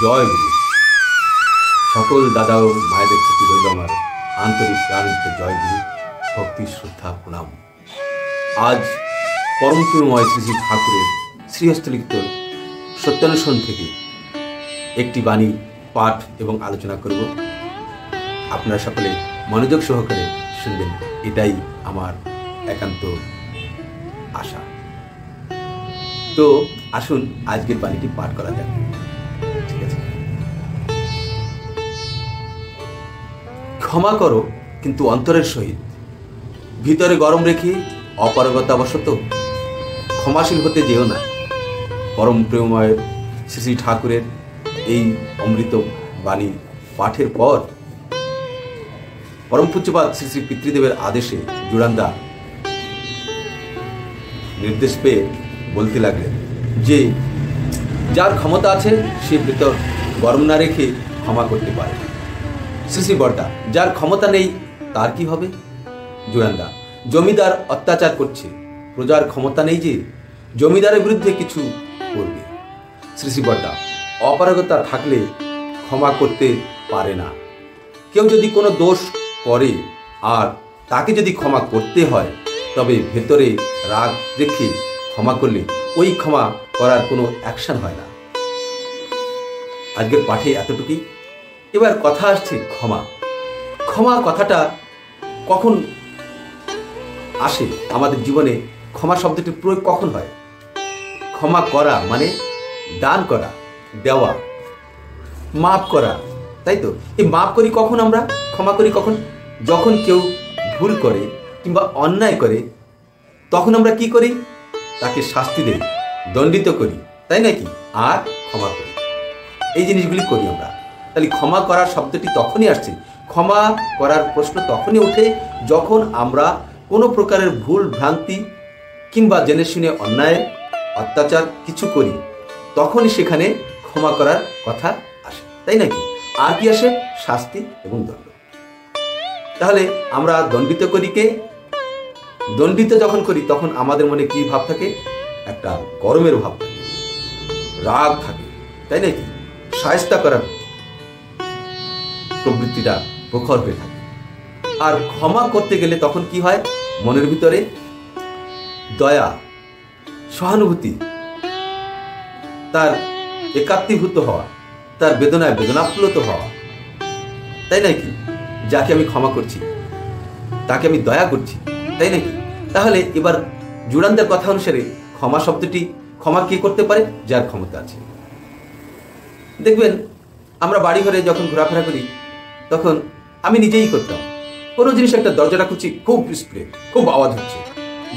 জয় গুরু। সকল দাদা ও মায়েদের প্রতি রইল আমার আন্তরিক প্রাণিত জয় গুরু, ভক্তি, শ্রদ্ধা, প্রণাম। আজ পরম প্রিয়ময় শ্রী শ্রী ঠাকুরের শ্রীহস্তলিখিত সত্যানুসরণ থেকে একটি বাণী পাঠ এবং আলোচনা করব। আপনারা সকলে মনোযোগ সহকারে শুনবেন, এটাই আমার একান্ত আশা। তো আসুন আজকের বাণীটি পাঠ করা যাক। ঠিক আছে। ক্ষমা করো কিন্তু অন্তরের সহিত, ভিতরে গরম রেখে অপারগতাবশত ক্ষমাশীল হতে যেও না। পরম প্রেমময় শ্রী শ্রী ঠাকুরের এই অমৃত বাণী পাঠের পর পরম পূজ্যপাদ শ্রী শ্রী পিতৃদেবের আদেশে জুড়ান্দা নির্দেশ পেয়ে বলতে লাগলেন যে যার ক্ষমতা আছে সে ভিতর গরম না রেখে ক্ষমা করতে পারে। শ্রী শ্রী বর্দা, যার ক্ষমতা নেই তার কি হবে? জুড়ান্দা, জমিদার অত্যাচার করছে, প্রজার ক্ষমতা নেই যে জমিদারের বিরুদ্ধে কিছু করবে। শ্রী শ্রী বর্দা, অপারগতা থাকলে ক্ষমা করতে পারে না। কেউ যদি কোনো দোষ করে আর তাকে যদি ক্ষমা করতে হয়, তবে ভেতরে রাগ রেখে ক্ষমা করলে ওই ক্ষমা করার কোনো অ্যাকশন হয় না। আজকের পাঠে এতটুকুই। এবার কথা আসছে ক্ষমা। ক্ষমা কথাটা কখন আসে আমাদের জীবনে? ক্ষমা শব্দটির প্রয়োগ কখন হয়? ক্ষমা করা মানে দান করা, দেওয়া, মাফ করা, তাই তো? এই মাফ করি কখন আমরা, ক্ষমা করি কখন? যখন কেউ ভুল করে কিংবা অন্যায় করে, তখন আমরা কি করি? তাকে শাস্তি দেই, দণ্ডিত করি, তাই নাকি? আর ক্ষমা করি, এই জিনিসগুলি করি আমরা। তাহলে ক্ষমা করার শব্দটি তখনই আসছে, ক্ষমা করার প্রশ্ন তখনই ওঠে যখন আমরা কোনো প্রকারের ভুল ভ্রান্তি কিংবা জেনে শুনে অন্যায় অত্যাচার কিছু করি, তখনই সেখানে ক্ষমা করার কথা আসে, তাই নাকি? আর কি আসে? শাস্তি এবং দণ্ড। তাহলে আমরা দণ্ডিত করি কে? দণ্ডিত যখন করি তখন আমাদের মনে কি ভাব থাকে? একটা গরমের ভাব থাকে, রাগ থাকে, তাই নাকি? শায়েস্তা করার প্রবৃত্তিটা প্রখর হয়ে থাকে। আর ক্ষমা করতে গেলে তখন কি হয়? মনের ভিতরে দয়া, সহানুভূতি, তার একাত্মীভূত হওয়া, তার বেদনায় বেদনাপ্লুত হওয়া, তাই নাকি? যাকে আমি ক্ষমা করছি তাকে আমি দয়া করছি, তাই নাকি? তাহলে এবার জুড়ান্দার কথা অনুসারে ক্ষমা শব্দটি, ক্ষমা কে করতে পারে? যার ক্ষমতা আছে। দেখবেন আমরা বাড়ি ঘরে যখন ঘোরাফেরা করি তখন আমি নিজেই করতাম। কোনো জিনিস একটা দরজাটা খুঁজছি, খুব স্প্রে, খুব আওয়াজ হচ্ছে,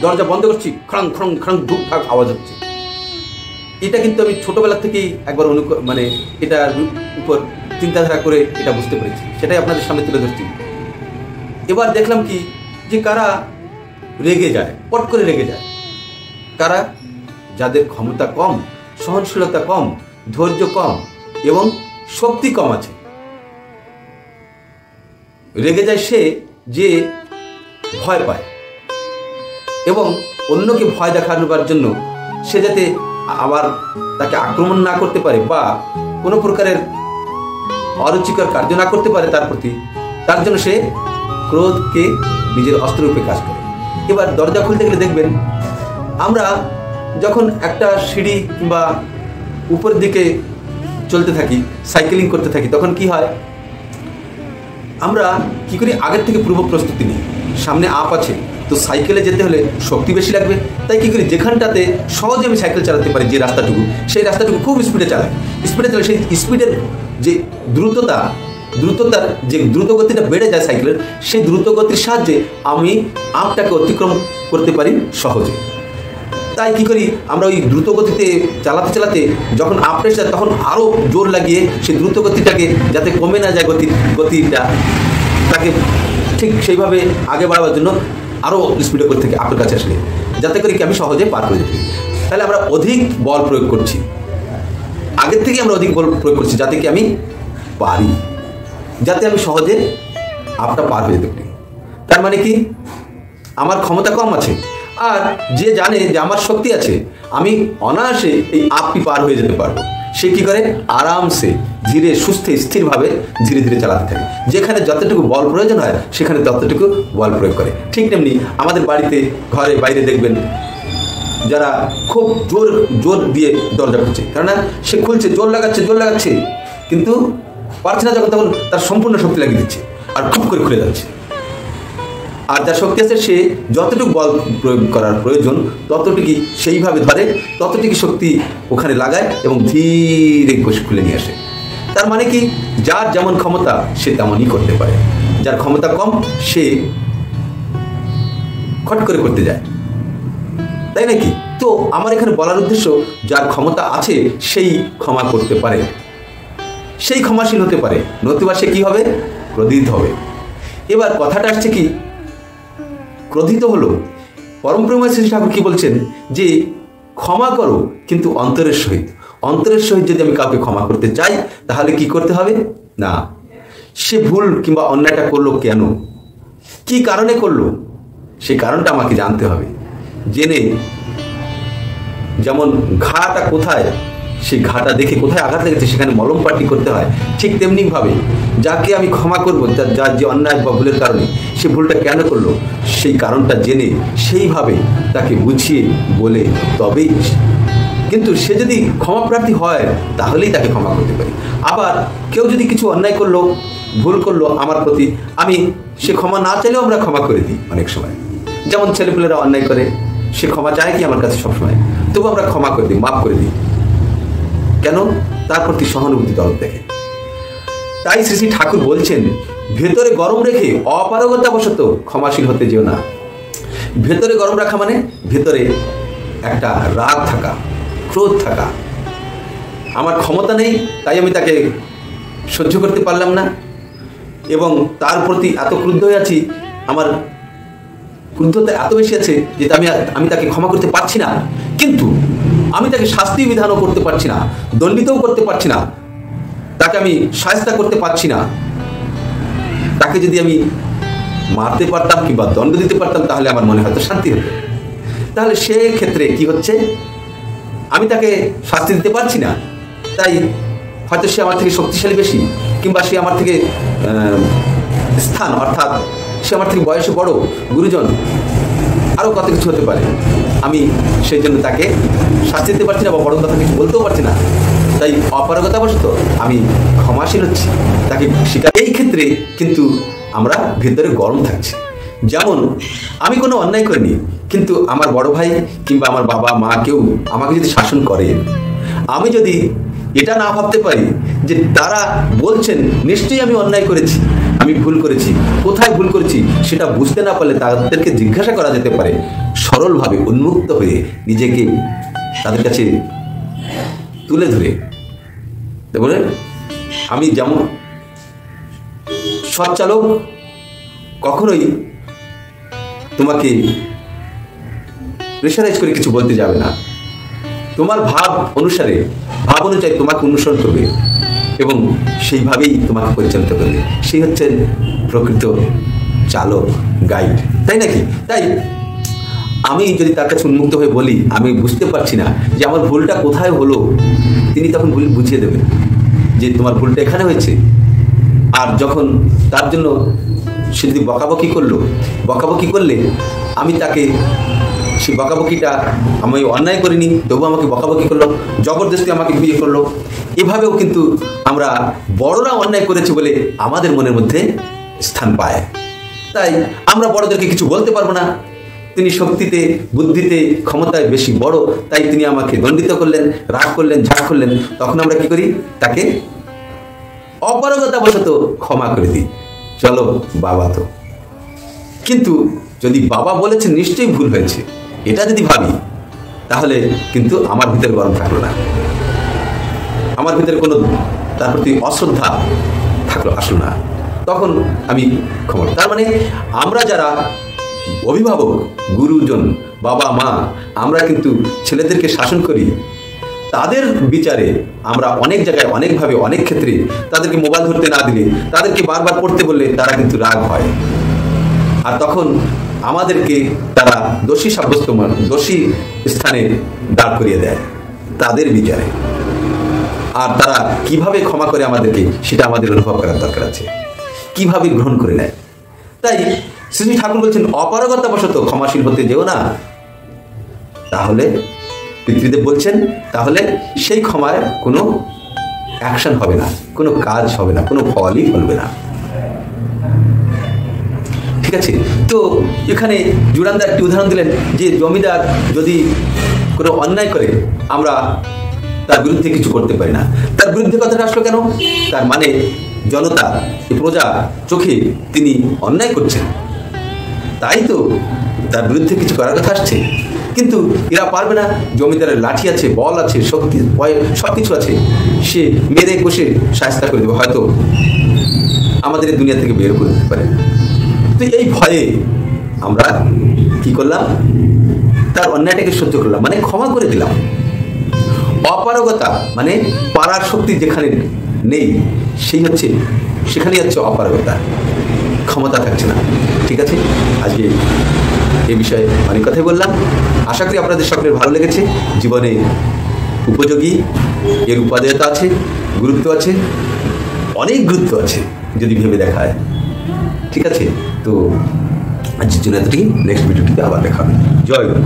দরজা বন্ধ করছি, খড়ং খড়ং খড়ং ধুক ঠাক আওয়াজ হচ্ছে। এটা কিন্তু আমি ছোটবেলা থেকেই একবার এটার উপর চিন্তাধারা করে এটা বুঝতে পেরেছি, সেটাই আপনাদের সামনে তুলে ধরছি। এবার দেখলাম কি যে কারা রেগে যায়, পট করে রেগে যায়, কারা? যাদের ক্ষমতা কম, সহনশীলতা কম, ধৈর্য কম এবং শক্তি কম আছে। রেগে যায় সে যে ভয় পায় এবং অন্যকে ভয় দেখানোর জন্য সে যাতে আবার তাকে আক্রমণ না করতে পারে বা কোনো প্রকারের অরুচিকর কার্য না করতে পারে তার প্রতি, তার জন্য সে ক্রোধকে নিজের অস্ত্ররূপে কাজ করে। এবার দরজা খুলতে গেলে দেখবেন আমরা যখন একটা সিঁড়ি কিংবা উপরের দিকে চলতে থাকি, সাইকেলিং করতে থাকি, তখন কি হয়? আমরা কি করি? আগের থেকে পূর্ব প্রস্তুতি নিই। সামনে আপ আছে, তো সাইকেলে যেতে হলে শক্তি বেশি লাগবে, তাই কি করি? যেখানটাতে সহজে আমি সাইকেল চালাতে পারি, যে রাস্তাটুকু, সেই রাস্তাটুকু খুব স্পিডে চালাই। স্পিডে চালাই, সেই স্পিডের যে দ্রুততার যে দ্রুতগতিটা বেড়ে যায় সাইকেলের, সেই দ্রুতগতির সাহায্যে আমি আপটাকে অতিক্রম করতে পারি সহজে। তাই কি করি? আমরা ওই দ্রুতগতিতে চালাতে চালাতে যখন আপটে যায় তখন আরও জোর লাগিয়ে সেই দ্রুতগতিটাকে যাতে কমে না যায় গতিটা, তাকে ঠিক সেইভাবে আগে বাড়াবার জন্য আরও স্পিডে করতে থাকি আপনার কাছে আসলে, যাতে করে কি আমি সহজে পার করে যেতে। তাহলে আমরা অধিক বল প্রয়োগ করছি, আগের থেকে আমরা অধিক বল প্রয়োগ করছি যাতে কি আমি পারি, যাতে আমি সহজে আপটা পার হয়ে যেতে পারি। তার মানে কি? আমার ক্ষমতা কম আছে, আর যে জানে যে আমার শক্তি আছে, আমি অনায়াসে এই আপটি পার হয়ে যেতে পারবো, সে কি করে, আরামসে ধীরে সুস্থে স্থিরভাবে ধীরে ধীরে চালাতে থাকে। যেখানে যতটুকু বল প্রয়োজন হয় সেখানে ততটুকু বল প্রয়োগ করে। ঠিক তেমনি আমাদের বাড়িতে ঘরে বাইরে দেখবেন যারা খুব জোর জোর দিয়ে দরজা খুলছে, কেননা সে খুলছে, জোর লাগাচ্ছে, কিন্তু পারছে না যখন তখন তার সম্পূর্ণ শক্তি লাগিয়ে দিচ্ছে আর খুব করে খুলে যাচ্ছে। আর যার শক্তি আছে সে যতটুকু বল প্রয়োগ করার প্রয়োজন ততটুকুই সেইভাবে ধরে, ততটুকু শক্তি ওখানে লাগায় এবং ধীরে খুলে নিয়ে আসে। তার মানে কি, যার যেমন ক্ষমতা সে তেমনই করতে পারে, যার ক্ষমতা কম সে খট করে করতে যায়, তাই নাকি? তো আমার এখানে বলার উদ্দেশ্য, যার ক্ষমতা আছে সেই ক্ষমা করতে পারে, সেই ক্ষমাশীল হতে পারে, নতুবা সে কি হবে, ক্রোধিত হবে। এবার কথাটা আসছে কি, ক্রোধিত হলো। পরম প্রেমময় শ্রী ঠাকুর কি বলছেন, যে ক্ষমা করো কিন্তু অন্তরের সহিত। অন্তরের সহিত যদি আমি কাউকে ক্ষমা করতে চাই তাহলে কি করতে হবে না, সে ভুল কিংবা অন্যায়টা করলো কেন, কি কারণে করলো, সেই কারণটা আমাকে জানতে হবে। জেনে, যেমন ঘাটা কোথায়, সেই ঘাটা দেখে কোথায় আঘাত লেগেছে সেখানে মলম পাটি করতে হয়, ঠিক তেমনিভাবে যাকে আমি ক্ষমা করবো, যার যে অন্যায় বা ভুলের কারণে সে ভুলটা কেন করলো সেই কারণটা জেনে সেইভাবে তাকে বুঝিয়ে বলে তবেই, কিন্তু সে যদি ক্ষমাপ্রার্থী হয় তাহলেই তাকে ক্ষমা করতে পারি। আবার কেউ যদি কিছু অন্যায় করলো, ভুল করলো আমার প্রতি, আমি সে ক্ষমা না চাইলেও আমরা ক্ষমা করে দিই অনেক সময়। যেমন ছেলেপুলেরা অন্যায় করে, সে ক্ষমা চায় কি আমার কাছে সবসময়, তবু আমরা ক্ষমা করে দিই, মাফ করে দিই। কেন? তার প্রতি সহানুভূতি দরদ দেখে। তাই শ্রী শ্রী ঠাকুর বলছেন, ভেতরে গরম রেখে অপারগতাবশত ক্ষমাশীল হতে যেও না। ভেতরে গরম রাখা মানে ভেতরে একটা রাগ থাকা, ক্রোধ থাকা। আমার ক্ষমতা নেই তাই আমি তাকে সহ্য করতে পারলাম না এবং তার প্রতি এত ক্রুদ্ধ হয়ে আছি, আমার ক্রুদ্ধতা এত বেশি আছে যে আমি তাকে ক্ষমা করতে পারছি না, কিন্তু আমি তাকে শাস্তি বিধানও করতে পারছি না, দণ্ডিতও করতে পারছি না, তাকে আমি শায়েস্তা করতে পারছি না। তাকে যদি আমি মারতে পারতাম কিংবা দণ্ড দিতে পারতাম তাহলে আমার মনে হয়তো শান্তি হতো। তাহলে সে ক্ষেত্রে কি হচ্ছে, আমি তাকে শাস্তি দিতে পারছি না, তাই হয়তো সে আমার থেকে শক্তিশালী বেশি, কিংবা সে আমার থেকে স্থান, অর্থাৎ সে আমার থেকে বয়সে বড়, গুরুজন, আরও কত কিছু হতে পারে। আমি সেই জন্য তাকে শাস্তি দিতে পারছি না বা বড় কথা কিছু বলতেও পারছি না, তাই অপারগতাবশত আমি ক্ষমাশীল হচ্ছি, তাকে স্বীকার। এই ক্ষেত্রে কিন্তু আমরা ভেতরে গরম থাকছি। যেমন আমি কোনো অন্যায় করিনি, কিন্তু আমার বড় ভাই কিংবা আমার বাবা মা কেউ আমাকে যদি শাসন করে, আমি যদি এটা না ভাবতে পারি যে তারা বলছেন নিশ্চয়ই আমি অন্যায় করেছি, আমি ভুল করেছি, কোথায় ভুল করেছি সেটা বুঝতে না পারলে তাদেরকে জিজ্ঞাসা করা যেতে পারে, সরলভাবে উন্মুক্ত হয়ে নিজেকে তাদের কাছে তুলে ধরে। বলে আমি যেমন সৎ চালক, কখনোই তোমাকে প্রেশারাইজ করে কিছু বলতে যাবে না, তোমার ভাব অনুসারে, ভাব অনুযায়ী তোমাকে অনুসরণ করবে এবং সেইভাবেই তোমাকে পরিচালিত করবে। সেই হচ্ছেন প্রকৃত চালক, গাইড, তাই নাকি? তাই আমি যদি তার কাছে উন্মুক্ত হয়ে বলি আমি বুঝতে পারছি না যে আমার ভুলটা কোথায় হলো, তিনি তখন ভুল বুঝিয়ে দেবেন যে তোমার ভুলটা এখানে হয়েছে। আর যখন তার জন্য সে যদি বকাবকি করলে আমি তাকে সেই বকাবকিটা, আমি অন্যায় করিনি তবু আমাকে বকাবকি করলো, জবরদস্তি আমাকে বিয়ে করলো, এভাবেও কিন্তু আমরা বড়রা অন্যায় করেছে বলে আমাদের মনের মধ্যে স্থান পায়। তাই আমরা বড়দেরকে কিছু বলতে পারবো না, তিনি শক্তিতে, বুদ্ধিতে, ক্ষমতায় বেশি বড়, তাই তিনি আমাকে দণ্ডিত করলেন, রাগ করলেন, ঝাড় করলেন, তখন আমরা কি করি, তাকে অপারগতাবশত ক্ষমা করে দিই, চলো বাবা তো। কিন্তু যদি বাবা বলেছেন নিশ্চয়ই ভুল হয়েছে এটা যদি ভাবি, তাহলে কিন্তু আমার ভিতরে গরম থাকলো না, আমার ভিতরে কোনো তার প্রতি অশ্রদ্ধা আসলো না, তখন আমি ক্ষমা। তার মানে আমরা যারা অভিভাবক, গুরুজন, বাবা মা, আমরা কিন্তু ছেলেদেরকে শাসন করি, তাদের বিচারে আমরা অনেক জায়গায়, অনেকভাবে, অনেক ক্ষেত্রে তাদেরকে মোবাইল ধরতে না দিলে, তাদেরকে বারবার পড়তে বললে তারা কিন্তু রাগ হয়, আর তখন আমাদেরকে তারা দোষী সাব্যস্ত, দোষী স্থানে দাঁড় করিয়ে দেয় তাদের বিচারে। আর তারা কিভাবে ক্ষমা করে আমাদেরকে, সেটা আমাদের অনুভব করার দরকার আছে, কিভাবে গ্রহণ করে নেয়। তাই শ্রী ঠাকুর বলছেন, অপারগতাবশত ক্ষমাশীল হতে যেও না। তাহলে পিতৃদেব বলছেন, তাহলে সেই ক্ষমায় কোনো অ্যাকশন হবে না, কোনো কাজ হবে না, কোনো ফলই ফলবে না। ঠিক আছে? তো এখানে জুড়ানদা একটি উদাহরণ দিলেন যে জমিদার যদি কোনো অন্যায় করে আমরা তার বিরুদ্ধে কিছু করতে পারি না। তার বিরুদ্ধে কথাটা আসলো কেন? তার মানে জনতা, প্রজা চোখে তিনি অন্যায় করছেন, তাই তো তার বিরুদ্ধে কিছু করার কথা আসছে। কিন্তু এরা পারবে না, জমিদারের লাঠি আছে, বল আছে, শক্তি, সব কিছু আছে, সে মেরে কষে শায়েস্তা করে দেবে, হয়তো আমাদের এই দুনিয়া থেকে বের করে দিতে পারে। তো এই ভয়ে আমরা কি করলাম? তার অন্যায়টাকে সহ্য করলাম, মানে ক্ষমা করে দিলাম। অপারগতা মানে পারার শক্তি যেখানে নেই, সেখানেই হচ্ছে অপারগতা, ক্ষমতা থাকছে না। ঠিক আছে, আজকে এই বিষয়ে অনেক কথাই বললাম। আশা করি আপনাদের সকলের ভালো লেগেছে। জীবনে উপযোগী, এর উপাদেয়তা আছে, গুরুত্ব আছে, অনেক গুরুত্ব আছে যদি ভেবে দেখা হয়। ঠিক আছে, তো আজকের জন্য এতটুকু। নেক্সট ভিডিওটিতে আবার দেখা হবে। জয় গুরু।